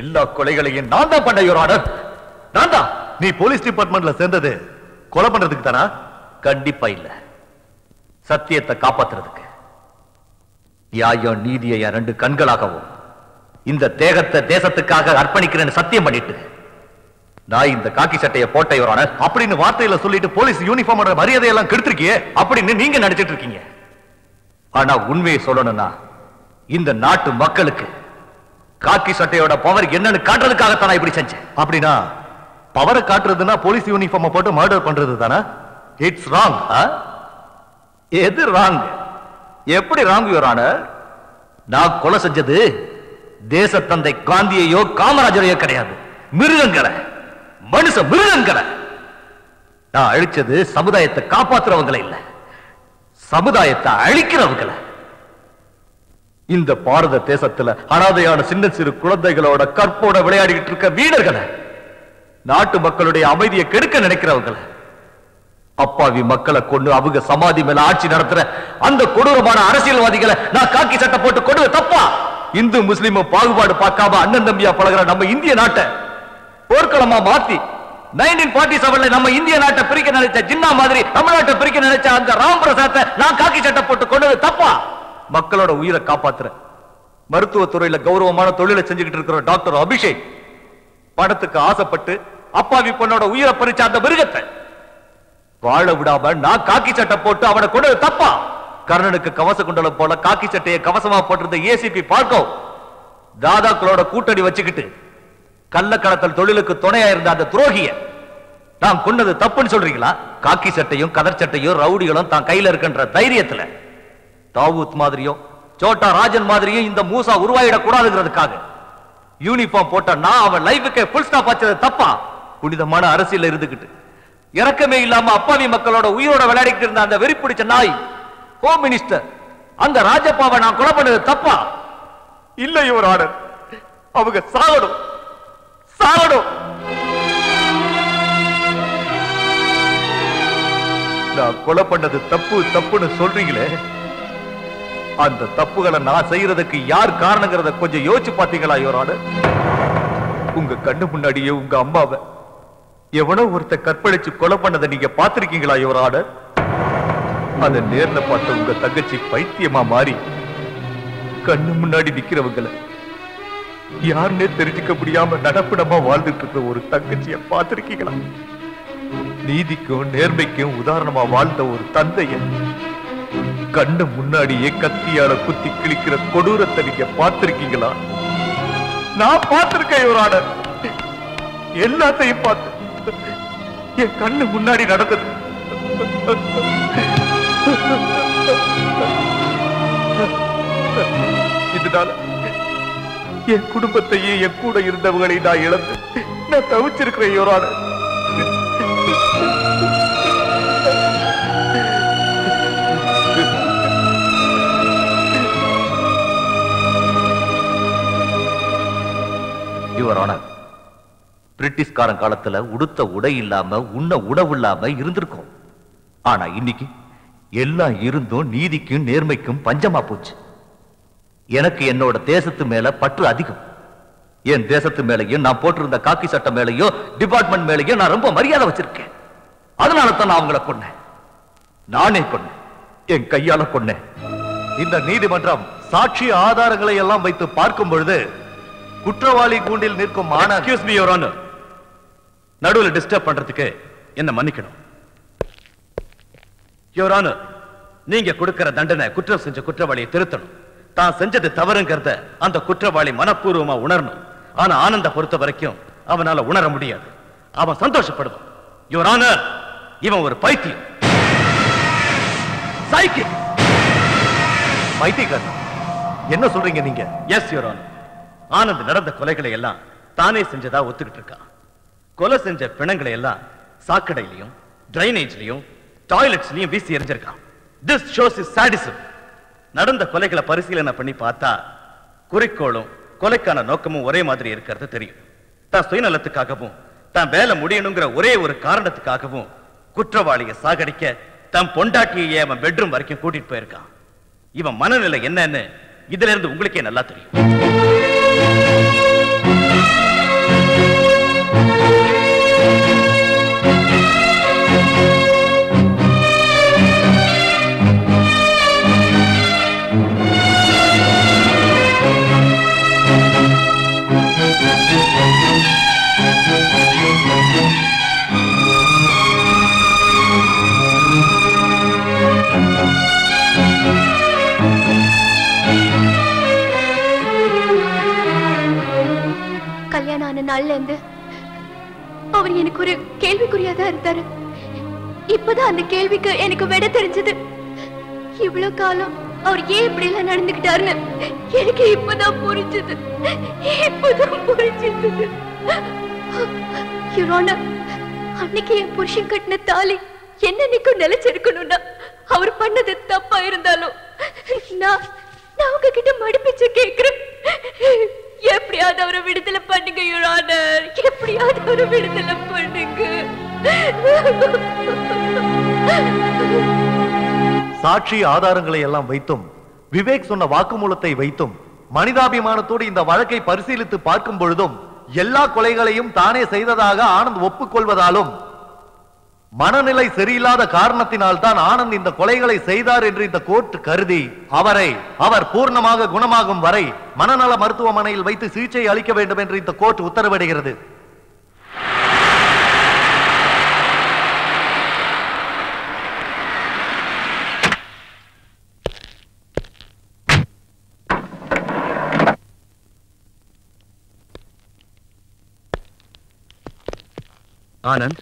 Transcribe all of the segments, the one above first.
எல்லா கொலைகளையும் நான் தான் பண்ண யுவர் ஆனர். நான் தான். நீ போலீஸ் டிபார்ட்மெண்ட்ல சேர்ந்தது கொலை பண்றதுக்கு தானா? கண்டிப்பா இல்ல, சத்தியத்தை காப்பாத்துறதுக்கு. நியாயம் நீதியை ரெண்டு கண்களாகவும் இந்த தேகத்தை தேசத்துக்காக அர்ப்பணிக்கிறேன்னு சத்தியம் பண்ணிட்டு நான் இந்த காக்கி சட்டையை போட்ட யுவர் ஆனர் அப்படின்னு வார்த்தையில சொல்லிட்டு போலீஸ் யூனிஃபார்மோட மரியாதையெல்லாம் கெடுத்திருக்கியே அப்படின்னு நீங்க நினைச்சிட்டு இருக்கீங்க. ஆனா உண்மையை சொல்லணும்னா இந்த நாட்டு மக்களுக்கு காக்கி சட்டையோட பவர் என்னன்னு காட்டுறதுக்காகத்தான் நான் இப்படி செஞ்சேன். அப்படின்னா பவரை காட்டுறதுன்னா போலீஸ் யூனிஃபார்ம் போட்டு மர்டர் பண்றது தானே? It's wrong. எது ராங்? எப்படி ராங் யுவர் ஆனர்? நான் கொலை செஞ்சது தேசத்தந்தை காந்தியையோ காமராஜரையோ கிடையாது, மிருகங்களை, மனுஷ மிருகங்களை. நான் அழிச்சது சமுதாயத்தை காப்பாத்துறவங்களை இல்ல, சமுதாயத்தை அழிக்கிறவங்களை. இந்த பாரத தேசத்துல அனாதையான சின்ன சிறு குழந்தைகளோட கற்போட விளையாடிட்டு இருக்க வீரர்களை, நாட்டு மக்களுடைய அமைதியை கெடுக்க நினைக்கிறவங்களை, அப்பாவி மக்களை கொண்டு அவங்க சமாதி மேல ஆட்சி நடத்துற அந்த கொடூரமான அரசியல்வாதிகளை நான் காக்கி சட்டை போட்டு கொண்டு தப்பா? இந்து முஸ்லிம் பாகுபாடு பார்க்காம அண்ணன் தம்பியா பழகிற நம்ம இந்திய நாட்டை போர்க்களமா மாத்தி 1947 நம்ம இந்திய நாட்டை பிரிக்க நினைச்ச ஜின்னா மாதிரி தமிழ்நாட்டை பிரிக்க நினைச்ச அந்த ராம் பிரசாத்தை நான் காக்கி சட்டை போட்டு கொண்டது தப்பா? மக்களோட உயிரை காப்பாத்துற மருத்துவத்துறையில கௌரவமான தொழிலை செஞ்சுக்கிட்டு இருக்கிற டாக்டர் அபிஷேக் பணத்துக்கு ஆசைப்பட்டு அப்பாவி பொண்ணோட உயிரை பறிச்ச அந்த மிருகத்தை வாழ விடாம நான் காக்கி சட்டை போட்டு அவனை கொண்டது தப்பா? கர்ணனுக்கு கவச குண்டலம் போல காக்கி சட்டையை கவசமா போட்டிருந்த ஏசிபி பார்க்கோ தாதாக்களோட கூட்டணி வச்சுக்கிட்டு கள்ளக்கடத்தல் தொழிலுக்கு துணையா இருந்த அந்த துரோகிய நான் கொண்டது தப்புன்னு சொல்றீங்களா? காக்கி சட்டையும் கதர் சட்டையும் ரவுடிகளும் தான் கையில இருக்கின்ற தைரியத்துல தாவூத் மாதிரியும் சோட்டா ராஜன் மாதிரியும் இந்த மூசா உருவாயிட கூடாதுங்கிறதுக்காக யூனிஃபார்ம் போட்ட நான் அவன் லைஃபுக்கு ஃபுல் ஸ்டாப் வச்சது தப்பா? புனிதமான அரசியல் இருந்துகிட்டு இறக்கமே இல்லாம அப்பாவி மக்களோட உயிரோட விளையாடிட்டு இருந்த அந்த வெறி பிடிச்ச நாய் ஹோம் மினிஸ்டர் அந்த ராஜப்பாவை நான் கொலை பண்ணது தப்பா? இல்ல யுவர் ஆனர், அவங்க சாகணும், சாகணும். நான் கொலை பண்ணது தப்பு தப்புன்னு சொல்றீங்களே, அந்த தப்புகளை நான் செய்யறதுக்கு யார் காரணங்கிறத கொஞ்சம் யோசிச்சு பாத்தீங்களா யுவர் ஆனர்? உங்க கண்ணு முன்னாடியே உங்க அம்மாவை எவனோ ஒருத்த கற்பழிச்சு கொலை பண்ணதை நீங்க பாத்திருக்கீங்களா யுவர் ஆனர்? அத நேர்ல பார்த்த உங்க தங்கச்சி பைத்தியமா மாறி கண்ணு முன்னாடி நிக்கிறவங்களை யாருன்னே தெரிஞ்சுக்க முடியாம நடப்பிடமா வாழ்ந்துட்டு இருக்கிற ஒரு தங்கச்சிய பார்த்திருக்கீங்களா? நீதிக்கும் நேர்மைக்கும் உதாரணமா வாழ்ந்த ஒரு தந்தைய கண்ணு முன்னாடியே கத்தியால குத்தி கிழிக்கிற கொடூரத்தை நீங்க பார்த்திருக்கீங்களா? நான் பார்த்திருக்கேன் யுவர் ஆனர், எல்லாத்தையும் பார்த்து என் கண்ணு முன்னாடி நடந்தது. இதனால என் குடும்பத்தையே என் கூட இருந்தவங்களை நான் இழந்து நான் தவிச்சிருக்கிறேன் யுவர் ஆனர். யுவர் ஆனர், பிரிட்டிஷ்காரன் காலத்துல உடுத்த உடை இல்லாம உண்ண உணவு இல்லாம இருந்திருக்கும். ஆனா இன்னைக்கு எல்லாம் இருந்தும் நீதிக்கும் நேர்மைக்கும் பஞ்சமா போச்சு. எனக்கு என்னோட தேசத்து மேல பற்று அதிகம். என் தேசத்து மேலையும் நான் போட்டிருந்த காக்கி சட்டை மேலையும் டிபார்ட்மெண்ட் மேலையும் நான் ரொம்ப மரியாதை வச்சிருக்கேன். அதனால தான் நான் அவங்களை கொன்னேன், நானே கொன்னேன், என் கையால கொன்னேன். இந்த நீதிமன்றம் சாட்சி ஆதாரங்களை எல்லாம் வைத்து பார்க்கும் பொழுது குற்றவாளி கூண்டில் நிற்கும் நடுவில் டிஸ்டர்ப் பண்றதுக்கு என்ன மன்னிக்கணும். யுவர் ஆனர், நீங்க கொடுக்கிற தண்டனை குற்றம் செஞ்ச குற்றவாளியை திருத்தணும். தான் செஞ்சது தவறுங்கிறத அந்த குற்றவாளி மனப்பூர்வமா உணரணும். ஆனா ஆனந்த பொறுத்த வரைக்கும் அவனால உணர முடியாது. அவன் சந்தோஷப்படுவான். யுவர் ஆனர், இவன் ஒரு பைத்தியம், சைக்கிக். பைத்தியக்காரன் என்ன சொல்றீங்க நீங்க? எஸ் யுவர் ஆனர், ஆனந்த் நடந்த கொலைகளை எல்லாம் தானே செஞ்சதா ஒத்துக்கிட்டு இருக்கான். கொலை செஞ்ச பிணங்களை எல்லாம் சாக்கடையிலையும் டிரைனேஜ்லயும் டாய்லெட்ஸ்லயும் வீசி எறிஞ்சிருக்கான். This shows his sadism. நடந்த கொலைகளை பரிசீலனை பண்ணி பார்த்தா குறிக்கோளும் கொலைக்கான நோக்கமும் ஒரே மாதிரி இருக்கிறது தெரியும். தான் சுயநலத்துக்காகவும் தான் வேலை முடியணுங்கிற ஒரே ஒரு காரணத்துக்காகவும் குற்றவாளியை சாகடிக்க தன் பொண்டாட்டியை அவன் பெட்ரூம் வரைக்கும் கூட்டிட்டு போயிருக்கான். இவன் மனநிலை என்னன்னு இதுல இருந்து உங்களுக்கே நல்லா தெரியும். கல்யாணம் ஆன நாள்ல இருந்து அவர் எனக்கு ஒரு கேள்விக்குறியாதான் இருந்தாரு. இப்பதான் அந்த கேள்விக்கு எனக்கு விட தெரிஞ்சது. இவ்வளவு காலம் அவர் ஏன் இப்படி எல்லாம் நடந்துக்கிட்டாருன்னு எனக்கு இப்பதான் புரிஞ்சது. அன்னைக்கு என் புருஷன் கட்டின தாலி என்னன்னைக்கும் நிலைச்சிருக்கணும்னா அவர் பண்ணது தப்பா இருந்தாலும் நான் உங்ககிட்ட மடிப்பிச்சு கேக்குறேன். எப்படியாவது அவரை விடுதலை பண்ணுங்க யுவர் ஆனர். எப்படியாவது அவரை விடுதலை பண்ணுங்க. சாட்சி ஆதாரங்களை எல்லாம் வைத்தும் விவேக் சொன்ன வாக்குமூலத்தை வைத்தும் மனிதாபிமானத்தோடு இந்த வழக்கை பரிசீலித்து பார்க்கும் பொழுதும் எல்லா கொலைகளையும் தானே செய்ததாக ஆனந்த் ஒப்புக்கொள்வதாலும் மனநிலை சரியில்லாத காரணத்தினால் தான் ஆனந்த் இந்த கொலைகளை செய்தார் என்று இந்த கோர்ட் கருதி அவர் பூர்ணமாக குணமாகும் வரை மனநல மருத்துவமனையில் வைத்து சிகிச்சை அளிக்க வேண்டும் என்று இந்த கோர்ட் உத்தரவிடுகிறது. ஆனந்த்,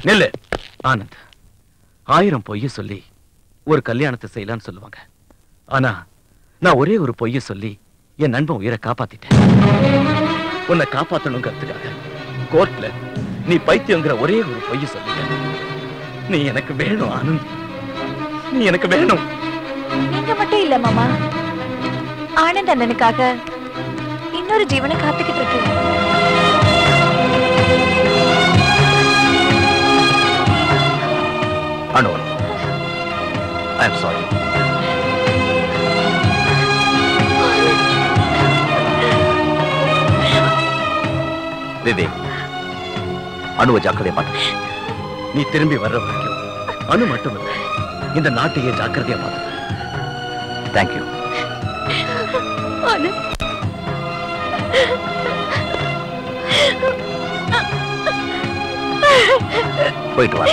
நெல்லு. ஆனந்த், 1000 பொய்ய சொல்லி ஒரு கல்யாணத்தை செய்யலான்னு சொல்லுவாங்க. ஆனா நான் ஒரே ஒரு பொய்ய சொல்லி என் நண்பன் உயிரை காப்பாத்திட்டேன். உன்னை காப்பாத்தணுங்கிறதுக்காக கோர்ட்ல நீ பைத்தியங்கிற ஒரே ஒரு பொய்ய சொல்லிட்ட. நீ எனக்கு வேணும் ஆனந்த், நீ எனக்கு வேணும். நீங்க மட்டும் இல்ல மாமா, ஆனந்த் அண்ணனுக்காக இன்னொரு ஜீவனை காத்துக்கிட்டு இருக்கு. அனு, ஐ அம் சாரி. விவேக், அனுவை ஜாக்கிரதையா பார்த்து. நீ திரும்பி வர்ற வரைக்கும் அனு மட்டும் இல்ல, இந்த நாட்டையே ஜாக்கிரதையா பார்த்து. தேங்க்யூ. போயிட்டு வா.